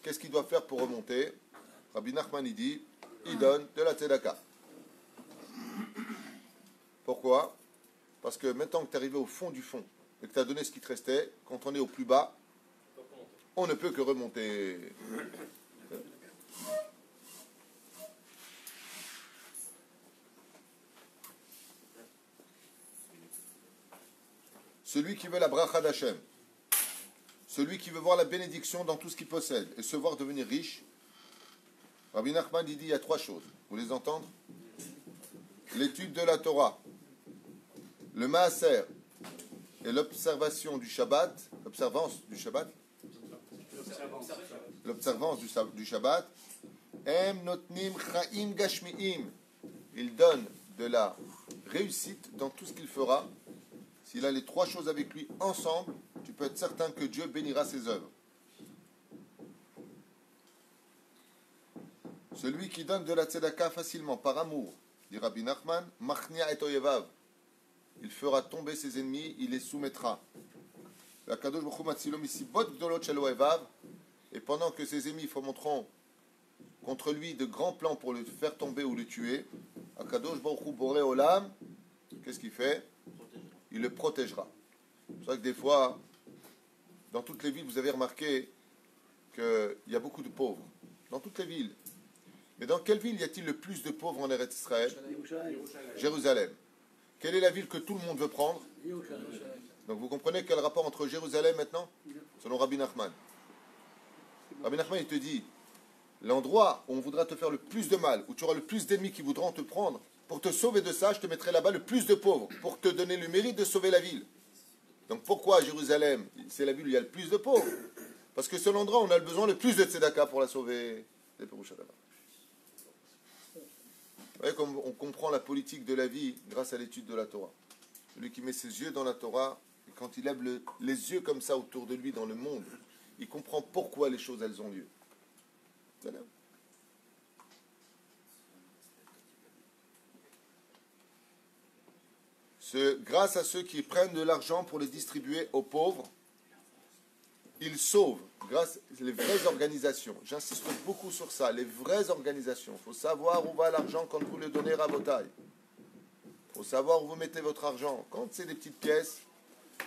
S1: qu'est-ce qu'il doit faire pour remonter? Rabbi Nachman dit, il donne de la tzedaka. Pourquoi? Parce que maintenant que tu es arrivé au fond du fond, et que tu as donné ce qui te restait, quand on est au plus bas, on ne peut que remonter. Celui qui veut la bracha d'Hachem, celui qui veut voir la bénédiction dans tout ce qu'il possède et se voir devenir riche, Rabbi Nachman dit il y a 3 choses. Vous les entendre? L'étude de la Torah, le maaser et l'observation du Shabbat, l'observance du Shabbat, Em notnim chaim gashmiim, il donne de la réussite dans tout ce qu'il fera. S'il a les 3 choses avec lui ensemble, tu peux être certain que Dieu bénira ses œuvres. Celui qui donne de la tzedaka facilement, par amour, dit Rabbi Nachman, machnia et oyevav, il fera tomber ses ennemis, il les soumettra. Et pendant que ses ennemis fomenteront contre lui de grands plans pour le faire tomber ou le tuer, Akadosh Baruch Hu Boré Olam, qu'est-ce qu'il fait? Il le protégera. C'est vrai que des fois, dans toutes les villes, vous avez remarqué qu'il y a beaucoup de pauvres. Dans toutes les villes. Mais dans quelle ville y a-t-il le plus de pauvres en Eretz Israël? Jérusalem. Quelle est la ville que tout le monde veut prendre? Donc vous comprenez quel rapport entre Jérusalem maintenant? Selon Rabbi Nachman. Rabbi Nachman, il te dit, l'endroit où on voudra te faire le plus de mal, où tu auras le plus d'ennemis qui voudront te prendre, pour te sauver de ça, je te mettrai là-bas le plus de pauvres, pour te donner le mérite de sauver la ville. Donc pourquoi Jérusalem, c'est la ville où il y a le plus de pauvres? Parce que c'est l'endroit où on a le besoin le plus de tzedaka pour la sauver. Vous voyez comme on comprend la politique de la vie grâce à l'étude de la Torah. Celui qui met ses yeux dans la Torah, et quand il lève les yeux comme ça autour de lui dans le monde, il comprend pourquoi les choses elles ont lieu. Voilà. Grâce à ceux qui prennent de l'argent pour les distribuer aux pauvres, ils sauvent, grâce aux vraies organisations. J'insiste beaucoup sur ça, les vraies organisations. Il faut savoir où va l'argent quand vous le donnez à vos tailles. Il faut savoir où vous mettez votre argent. Quand c'est des petites pièces,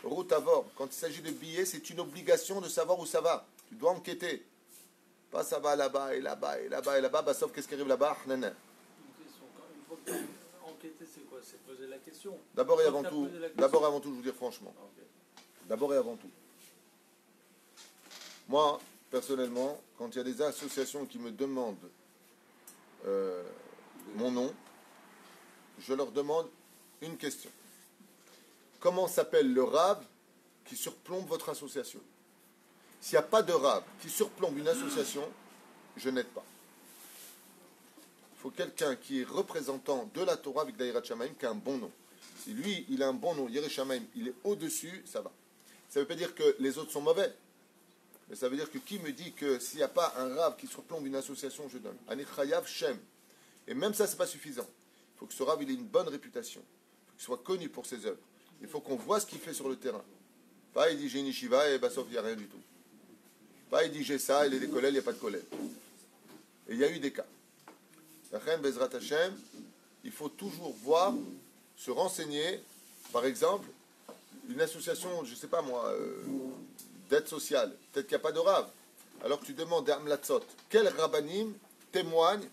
S1: route à bord. Quand il s'agit de billets, c'est une obligation de savoir où ça va. Tu dois enquêter. Pas ça va là-bas et là-bas et là-bas et là-bas, bah, sauf qu'est-ce qui arrive là-bas?
S4: Enquêter, c'est quoi? C'est poser la question.
S1: D'abord et avant tout, je vous dire franchement. D'abord et avant tout. Moi, personnellement, quand il y a des associations qui me demandent mon nom, je leur demande une question. Comment s'appelle le rave qui surplombe votre association? S'il n'y a pas de rave qui surplombe une association, je n'aide pas. Il faut quelqu'un qui est représentant de la Torah avec Daïrat Shamaim, qui a un bon nom. Si lui, il a un bon nom, Yireh Shamaim, il est au-dessus, ça va. Ça ne veut pas dire que les autres sont mauvais. Mais ça veut dire que qui me dit que s'il n'y a pas un rave qui surplombe une association, je donne. Ani Chayav Shem. Et même ça, ce n'est pas suffisant. Il faut que ce rave il ait une bonne réputation. Il faut qu'il soit connu pour ses œuvres. Il faut qu'on voit ce qu'il fait sur le terrain. Pas il dit j'ai une yeshiva et bah, sauf il n'y a rien du tout. Pas il dit j'ai ça, il est des collèles, il n'y a pas de collèles. Et il y a eu des cas. Bezrat Hashem, il faut toujours voir, se renseigner, par exemple, une association, je ne sais pas moi, d'aide sociale, peut-être qu'il n'y a pas de rave. Alors tu demandes à Amlatzot, quel rabbanim témoigne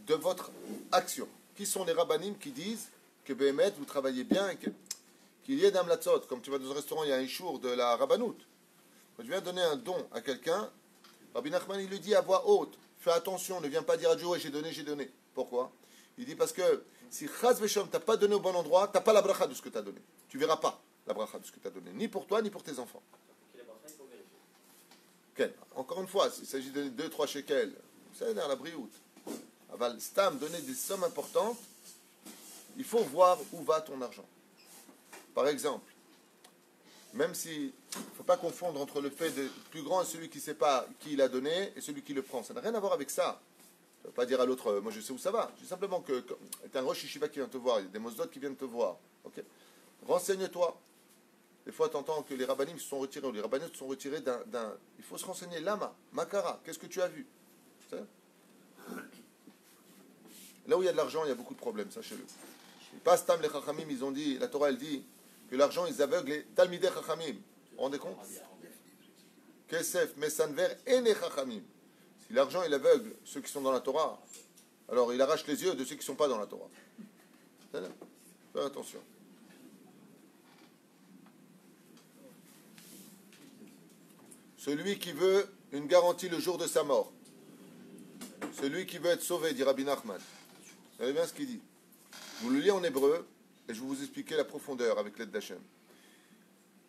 S1: de votre action? Qui sont les rabbanim qui disent que Béhémet, vous travaillez bien et qu'il y ait d'Amlatzot? Comme tu vas dans un restaurant, il y a un chour de la rabbanout. Quand tu viens donner un don à quelqu'un, Rabbi Nachman, il le dit à voix haute. Fais attention, ne viens pas dire à Dieu, ouais, j'ai donné, j'ai donné. Pourquoi? Il dit parce que si Chaz Veshom, tu n'as pas donné au bon endroit, tu n'as pas la bracha de ce que tu as donné. Tu ne verras pas la bracha de ce que tu as donné, ni pour toi, ni pour tes enfants. Okay. Encore une fois, s'il s'agit de 2-3 shekels, c'est dans la brioute. Aval Stam, donner des sommes importantes, il faut voir où va ton argent. Par exemple, même si il ne faut pas confondre entre le fait de plus grand et celui qui ne sait pas qui il a donné et celui qui le prend. Ça n'a rien à voir avec ça. Ça ne veut pas dire à l'autre, moi je sais où ça va. C'est simplement que c'est un rosh yeshiva qui vient te voir, il y a des mosdot qui viennent te voir. Okay. Renseigne-toi. Des fois, tu entends que les rabbanim se sont retirés, ou les rabbinites se sont retirés d'un... Il faut se renseigner. Lama, Makara, qu'est-ce que tu as vu? Là où il y a de l'argent, il y a beaucoup de problèmes, sachez-le. Pas Stam les Chachamim, ils ont dit, la Torah elle dit, que l'argent, ils aveuglent les Talmidei Chachamim. Vous vous rendez compte? Kesef, Mesanver, Ene Chachamim. Si l'argent, il aveugle ceux qui sont dans la Torah, alors il arrache les yeux de ceux qui ne sont pas dans la Torah. Faites attention. Celui qui veut une garantie le jour de sa mort, celui qui veut être sauvé, dit Rabbi Nachman. Vous savez bien ce qu'il dit. Vous le lisez en hébreu, et je vais vous expliquer la profondeur avec l'aide d'Hachem.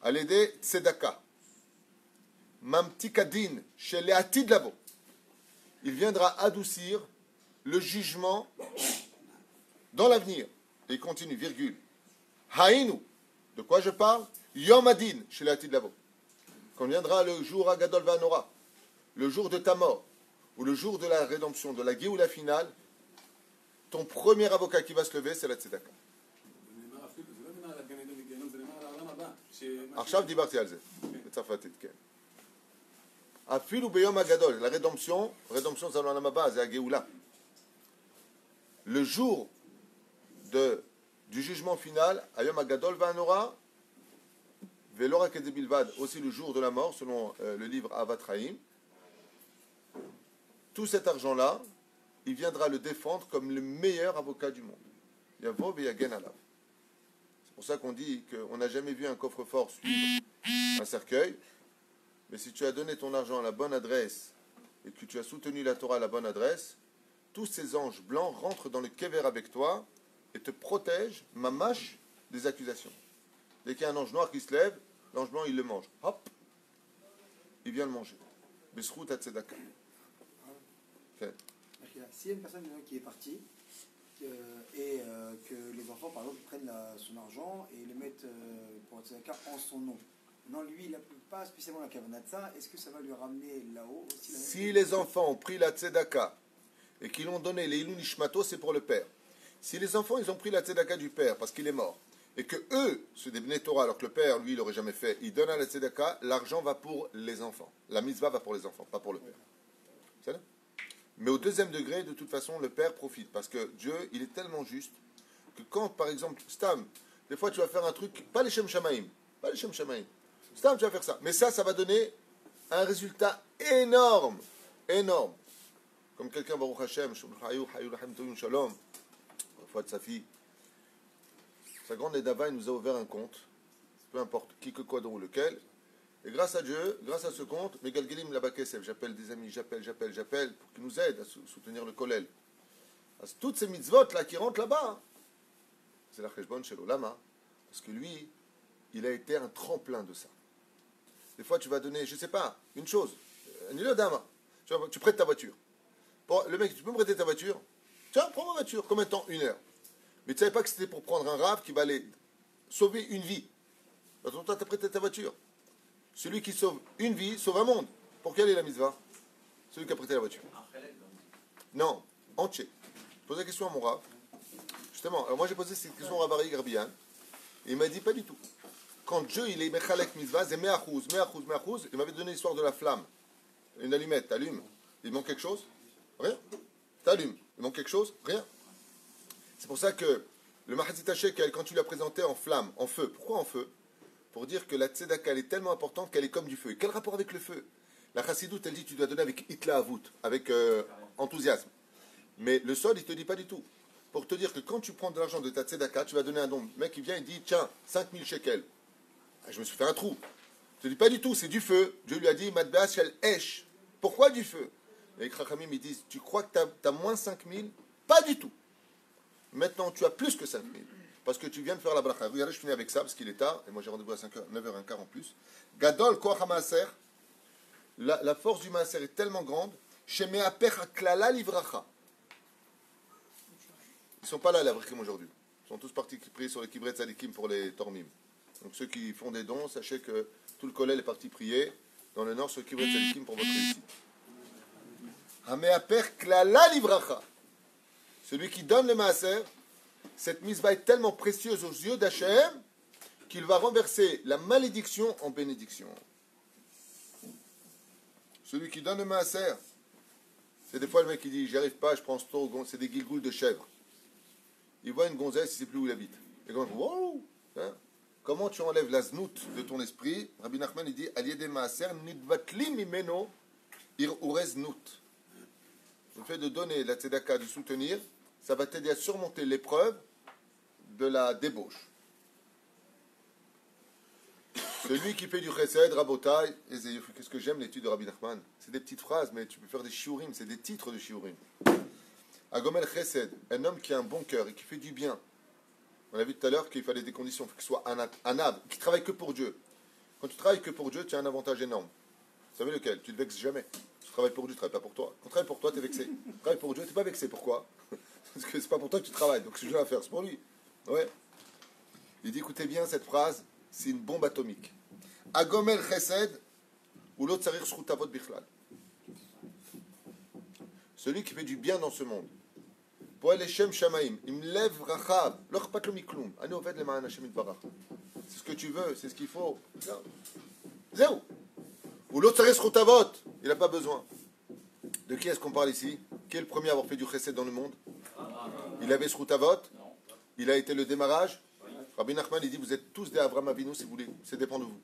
S1: Alédé tzedaka, mamtikadin, chez les atid labo. Il viendra adoucir le jugement dans l'avenir. Et il continue, virgule. Haïnu, de quoi je parle? Yom adin, chez les atid labo. Quand viendra le jour Agadol Vanora, le jour de ta mort, ou le jour de la rédemption, de la Géoula finale, ton premier avocat qui va se lever, c'est la tzedaka. עכשיו דיברתי על זה, בצרפתית, כן. אפילו ביום הגדול, la rédemption, rédemption זה העולם הבא, זה הגאולה. Le jour du jugement final, היום הגדול והנורא, ולא רק את זה בלבד, aussi le jour de la mort, selon le livre Avat Chaim, tout cet argent-là, il viendra le défendre comme le meilleur avocat du monde. Yavo veyagen alav. C'est pour ça qu'on dit qu'on n'a jamais vu un coffre-fort suivre un cercueil, mais si tu as donné ton argent à la bonne adresse et que tu as soutenu la Torah à la bonne adresse, tous ces anges blancs rentrent dans le kever avec toi et te protègent, mamash, des accusations. Dès qu'il y a un ange noir qui se lève, l'ange blanc il le mange. Hop, il vient le manger. Besrout tzedaka.
S2: S'il y a une personne qui est partie et que les enfants, par exemple, prennent son argent et le mettent pour tzedaka en son nom. Non, lui, il n'a pas spécialement la kavanah de ça. Est-ce que ça va lui ramener là-haut aussi
S1: Si les enfants ont pris la tzedaka et qu'ils l'ont donné, les ilou nishmato, c'est pour le père. Si les enfants, ils ont pris la tzedaka du père parce qu'il est mort, et que eux, c'est des bnei Torah, alors que le père, lui, il n'aurait jamais fait, il donne à la tzedaka, l'argent va pour les enfants. La mitzvah va pour les enfants, pas pour le père. C'est ça? Mais au deuxième degré, de toute façon, le père profite. Parce que Dieu, il est tellement juste que quand, par exemple, Stam, des fois tu vas faire un truc, pas les Shem Shamaim, pas les Shem Shamaim. Stam, tu vas faire ça. Mais ça va donner un résultat énorme. Énorme. Comme quelqu'un, Baruch Hashem, Shalom, la foi de sa fille. Sa grande Edava, il nous a ouvert un compte, peu importe qui, que, quoi, dont ou lequel. Et grâce à Dieu, grâce à ce compte, Megalgelim Labakesef, j'appelle des amis, j'appelle, pour qu'ils nous aident à soutenir le Kollel. Toutes ces mitzvot là qui rentrent là-bas, c'est la Cheshbon chez l'Olama, parce que lui, il a été un tremplin de ça. Des fois, tu vas donner, je ne sais pas, une chose, tu prêtes ta voiture. Le mec, tu peux me prêter ta voiture? Tiens, prends ma voiture. Combien de temps? 1 heure. Mais tu ne savais pas que c'était pour prendre un rave qui va aller sauver une vie. Toi, tu as prêté ta voiture. Celui qui sauve une vie sauve un monde. Pour quelle est la mitzvah? Celui qui a prêté la voiture. Non, entier. Je pose la question à mon Rav. Justement, alors moi j'ai posé cette question au Rav Ari Garbian. Et il m'a dit pas du tout. Quand Dieu il est mechalek mitzvah, c'est me'achouz. Il m'avait donné l'histoire de la flamme. Une allumette, t'allumes. Il manque quelque chose? Rien. T'allumes. Il manque quelque chose? Rien. C'est pour ça que le Mahatzit Shekel, quand tu l'as présenté en flamme, en feu, pourquoi en feu? Pour dire que la tzedaka, elle est tellement importante qu'elle est comme du feu. Et quel rapport avec le feu? La chassidoute, elle dit tu dois donner avec itlaavut, avec enthousiasme. Mais le sol, il ne te dit pas du tout. Pour te dire que quand tu prends de l'argent de ta tzedaka, tu vas donner un don. Le mec, il vient, il dit tiens, 5000 shekels. Ah, je me suis fait un trou. Je te dis pas du tout, c'est du feu. Dieu lui a dit matbea shel esh. Pourquoi du feu? Et les Chachamim, ils disent tu crois que tu as moins 5000? Pas du tout. Maintenant, tu as plus que 5000. Parce que tu viens de faire la bracha. Regardez, je finis avec ça parce qu'il est tard. Et moi, j'ai rendez-vous à 9h15 en plus. Gadol koach ha'maaser. La force du maaser est tellement grande. Sheme'apech ha'klala livracha. Ils ne sont pas là, les avrikim, aujourd'hui. Ils sont tous partis prier sur les kibret tzadikim pour les tormim. Donc, ceux qui font des dons, sachez que tout le kollel est parti prier dans le nord sur les kibret tzadikim pour votre réussite. Hame'apech klala livracha. Celui qui donne le maaser, cette mitzvah est tellement précieuse aux yeux d'Hachem qu'il va renverser la malédiction en bénédiction. Celui qui donne le maaser, c'est des fois le mec qui dit j'y arrive pas, je prends ce taureau, c'est des guilgoules de chèvre. Il voit une gonzesse, il ne sait plus où il habite. Et quand wow, hein, Comment tu enlèves la znout de ton esprit? Rabbi Nachman il dit Aliede maaser nidvatli mimeno ir urez znout. Le fait de donner la tzedaka, de soutenir, ça va t'aider à surmonter l'épreuve de la débauche. Celui qui fait du chesed, rabotai, qu'est-ce que j'aime l'étude de Rabbi Nachman? C'est des petites phrases, mais tu peux faire des shiurim, c'est des titres de shiurim. Agomel chesed, un homme qui a un bon cœur et qui fait du bien. On a vu tout à l'heure qu'il fallait des conditions, qu'il soit un âme, qui travaille que pour Dieu. Quand tu travailles que pour Dieu, tu as un avantage énorme. Vous savez lequel? Tu ne te vexes jamais. Tu travailles pour Dieu, tu ne travailles pas pour toi. Quand tu travailles pour toi, tu es vexé. Tu travailles pour Dieu, tu n'es pas vexé. Pourquoi? Parce que c'est pas pour toi que tu travailles, donc c'est Dieu à faire, c'est pour lui. Ouais. Il dit, écoutez bien cette phrase, c'est une bombe atomique. Agomel chesed, ou l'autre sarir shrutavot bichlal. Celui qui fait du bien dans ce monde. Poel Hashem Shamaim, im lev rachav, lo chpat lo miklum, ani oved leman Hashem yitbarach. C'est ce que tu veux, c'est ce qu'il faut. Zéro. Ou l'autre sarir shrutavot, il n'a pas besoin. De qui est-ce qu'on parle ici? Qui est le premier à avoir fait du chesed dans le monde? Il avait shrutavot. Il a été le démarrage. Rabbi Nachman il dit vous êtes tous des Avraham Avinu si vous voulez, ça dépend de vous.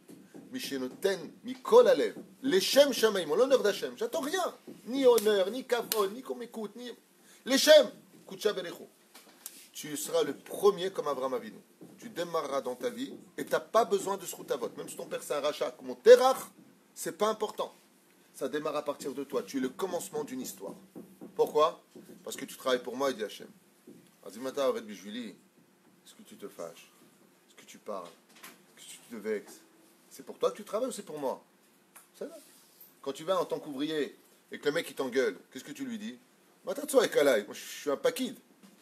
S1: Mishenoten, Mikol Alev, les Shem Shamaim, l'honneur d'Hachem. J'attends rien, ni honneur, ni kavod, ni qu'on m'écoute, ni les Shem. Kutsha Berecho. Tu seras le premier comme Avraham Avinu. Tu démarreras dans ta vie et tu n'as pas besoin de shrutavot. Même si ton père c'est un rachat comme mon terach, c'est pas important. Ça démarre à partir de toi. Tu es le commencement d'une histoire. Pourquoi? Parce que tu travailles pour moi, il dit Hachem. Azimata avec Bijvili, est-ce que tu te fâches? Est-ce que tu parles? Est-ce que tu te vexes? C'est pour toi que tu travailles ou c'est pour moi? C'est là. Quand tu vas en tant qu'ouvrier et que le mec il t'engueule, qu'est-ce que tu lui dis? Moi je suis un paquide.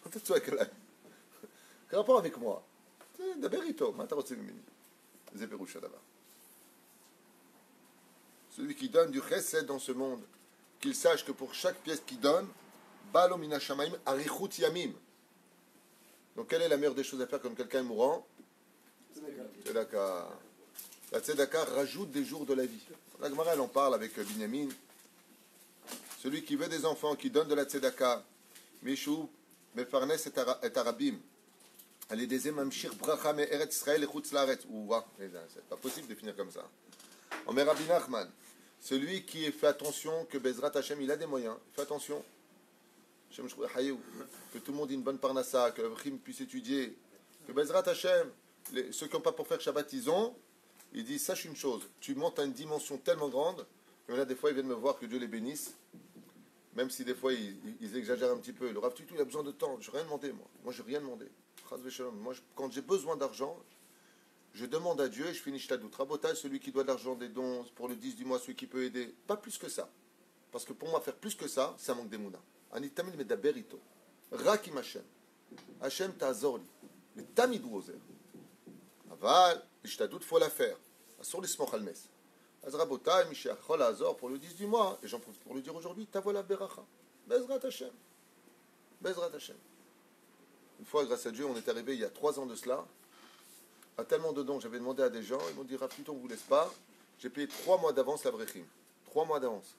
S1: Quel rapport avec moi? Celui qui donne du chesed dans ce monde, qu'il sache que pour chaque pièce qu'il donne, balo mina shamaim arichut yamim. Donc quelle est la meilleure des choses à faire quand quelqu'un est mourant? Tzedaka. La tzedaka rajoute des jours de la vie. La Gemara elle en parle avec Binyamin. Celui qui veut des enfants, qui donne de la tzedaka, Mishou, Mefarnes et Arabim, allez des mamshir bracha me Eretz Israël et Chutz Laaretz. Ouah, c'est pas possible de finir comme ça. On met Rabbi Nachman, celui qui fait attention que Bezrat Hashem, il a des moyens, il fait attention. Que tout le monde ait une bonne parnassa, que l'Avrahim puisse étudier, que Bezrat Hashem, ceux qui n'ont pas pour faire Shabbat, ils ont. Il dit, sache une chose, tu montes à une dimension tellement grande, que là, des fois, ils viennent me voir, que Dieu les bénisse, même si des fois, ils exagèrent un petit peu. Le Rav Tutu, il a besoin de temps, je n'ai rien demandé, moi. Moi, je n'ai rien demandé. Moi, quand j'ai besoin d'argent, je demande à Dieu et je finis Shtadut. Rabotage, celui qui doit de l'argent, des dons, pour le 10 du mois, celui qui peut aider. Pas plus que ça. Parce que pour moi, faire plus que ça, ça manque d'émouna. Anitamil medaber ito. Rakim Hashem. Hashem ta'azor li. Mais tamid ou ozer. Aval, Shtadut, il faut la faire. Asur l'ismoch al-mes. Azrabotai, Mishiachol Azor, pour le 10 du mois, et j'en profite pour le dire aujourd'hui, Tavola Beracha. Bezrat Hashem. Bezrat Hashem. Une fois, grâce à Dieu, on est arrivé il y a 3 ans de cela, à tellement de dons, j'avais demandé à des gens, ils m'ont dit, Rav, on ne vous laisse pas, j'ai payé 3 mois d'avance l'Avrechim. 3 mois d'avance.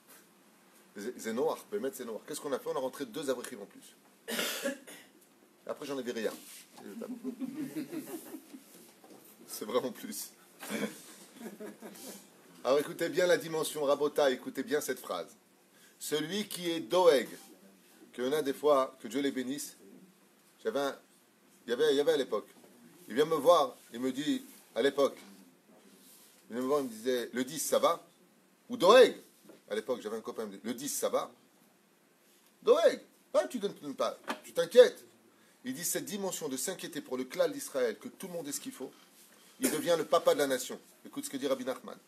S1: Zénoir, Bémet Zénoir. Qu'est-ce qu'on a fait? On a rentré 2 Avrechim en plus. Après, j'en avais rien. C'est vraiment plus. Alors écoutez bien la dimension Rabota, écoutez bien cette phrase. Celui qui est Doeg, qu'il y en a des fois, que Dieu les bénisse, il y avait à l'époque. Il vient me voir, il me dit, à l'époque, il vient me voir, il me disait, le 10 ça va? Ou Doeg? À l'époque, j'avais un copain, il me dit, le 10 ça va? Doeg, pas tu donnes pas, tu t'inquiètes. Il dit, cette dimension de s'inquiéter pour le clan d'Israël, que tout le monde ait ce qu'il faut, il devient le papa de la nation. Écoute ce que dit Rabbi Nachman.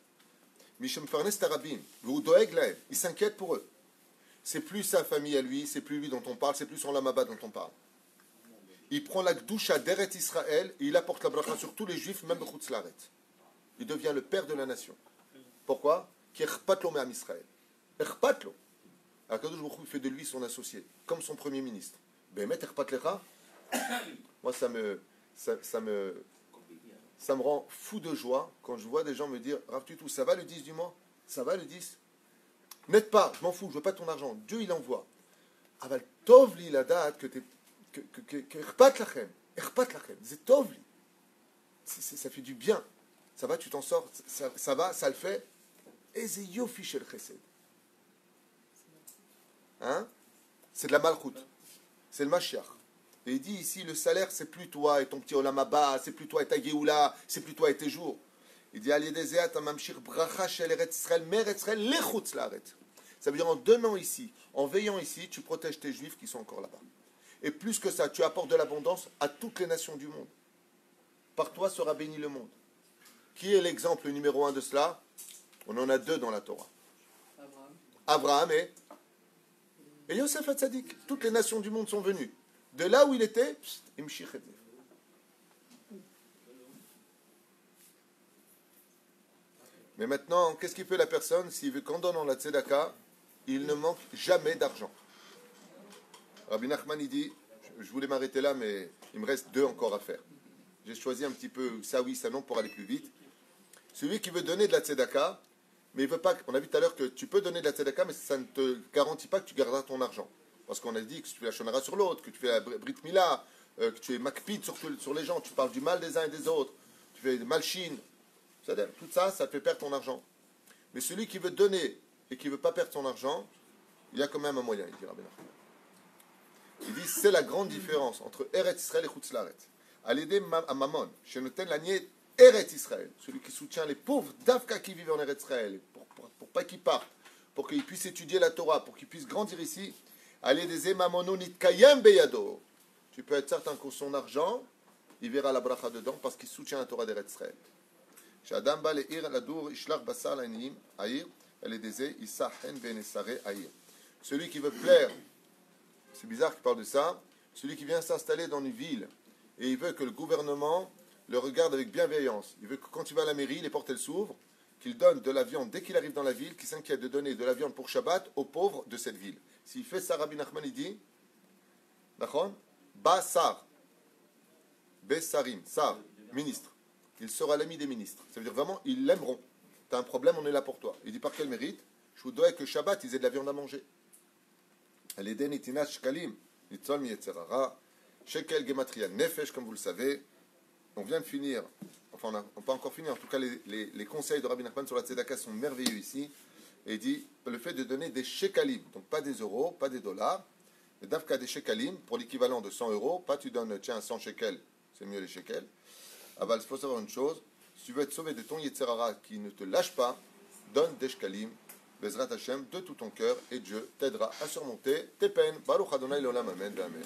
S1: Mishem Farnes Tarabim, il s'inquiète pour eux. C'est plus sa famille à lui, c'est plus lui dont on parle, c'est plus son lamaba dont on parle. Il prend la Gdusha d'Eret Israël et il apporte la bracha sur tous les juifs, même Chutz Laaretz. Il devient le père de la nation. Pourquoi? Qui echpat lo me'am Israël. Echpat lo. Akadosh Baruch Hu fait de lui son associé, comme son premier ministre. Behemet echpat lecha. Moi, ça me rend fou de joie quand je vois des gens me dire Rav Tutu, ça va le 10 du mois? Ça va le 10? N'aide pas, je m'en fous, je veux pas ton argent. Dieu, il envoie. Aval tov li la date que Echpat lachem, c'est tov li. ça fait du bien. Ça va, tu t'en sors, ça va, ça le fait. Eze yofi shel chesed. Hein? C'est de la malchoute. C'est le Mashiach. Et il dit ici, le salaire, c'est plus toi et ton petit Olam Haba, c'est plus toi et ta Géoula, c'est plus toi et tes jours. Il dit, ça veut dire en donnant ici, en veillant ici, tu protèges tes juifs qui sont encore là-bas. Et plus que ça, tu apportes de l'abondance à toutes les nations du monde. Par toi sera béni le monde. Qui est l'exemple numéro 1 de cela? On en a 2 dans la Torah. Abraham et Yosef Hatzadik. Toutes les nations du monde sont venues. De là où il était, Imshich et Mais maintenant, qu'est-ce qu'il fait la personne s'il veut qu'en donnant la tzedaka, il ne manque jamais d'argent? Rabbi Nachman, il dit, je voulais m'arrêter là, mais il me reste 2 encore à faire. J'ai choisi un petit peu ça oui, ça non pour aller plus vite. Celui qui veut donner de la tzedaka, mais il veut pas, on a vu tout à l'heure que tu peux donner de la tzedaka, mais ça ne te garantit pas que tu garderas ton argent. Parce qu'on a dit que tu fais la shonara sur l'autre, que tu fais la brit mila, que tu es makpid sur les gens, tu parles du mal des uns et des autres, tu fais malchine. Tout ça, ça te fait perdre ton argent. Mais celui qui veut donner et qui ne veut pas perdre son argent, il y a quand même un moyen, il dit Rabbi Nachman. Il dit, c'est la grande différence entre Eretz Israël et Chutz Laaretz. Al-Yedei Mamon, Shenoten Lanier Eretz Israël, celui qui soutient les pauvres d'Afka qui vivent en Eretz Israël, pour pas qu'ils partent, pour qu'ils puissent étudier la Torah, pour qu'ils puissent grandir ici. Al-Yedei Mamono Nitkayem Beyado. Tu peux être certain que son argent, il verra la bracha dedans parce qu'il soutient la Torah d'Eretz Israël. Shadam ba le'ir ladur ishlach basar la'aniyim aïr al-Yedei isahen be'nesare aïr. Celui qui veut plaire, c'est bizarre qu'il parle de ça, celui qui vient s'installer dans une ville et il veut que le gouvernement le regarde avec bienveillance. Il veut que quand il va à la mairie, les portes elles s'ouvrent, qu'il donne de la viande dès qu'il arrive dans la ville, qu'il s'inquiète de donner de la viande pour Shabbat aux pauvres de cette ville. S'il fait ça, Rabbi Nachman, il dit, d'accord, Basar, Besarim, Sar, ministre. Il sera l'ami des ministres. Ça veut dire vraiment, ils l'aimeront. Tu as un problème, on est là pour toi. Il dit par quel mérite? Je vous dois que Shabbat, ils aient de la viande à manger. Al-Yedei Nitinas Shkalim, Nitzol Miyetzerara, Shekel Gematria Nefesh, comme vous le savez. On vient de finir, enfin on n'a pas encore fini, en tout cas les conseils de Rabbi Nachman sur la tzedaka sont merveilleux ici. Et il dit, le fait de donner des shekalim, donc pas des euros, pas des dollars, mais d'afka des shekalim, pour l'équivalent de 100 euros, pas tu donnes, tiens, 100 shekels, c'est mieux les shekels. Ah bah, il faut savoir une chose, si tu veux être sauvé de ton Yetzerara qui ne te lâche pas, donne des shekalim, Bezrat Hashem, de tout ton cœur, et Dieu t'aidera à surmonter tes peines. Baruch Adonai l'olam, amen, amen.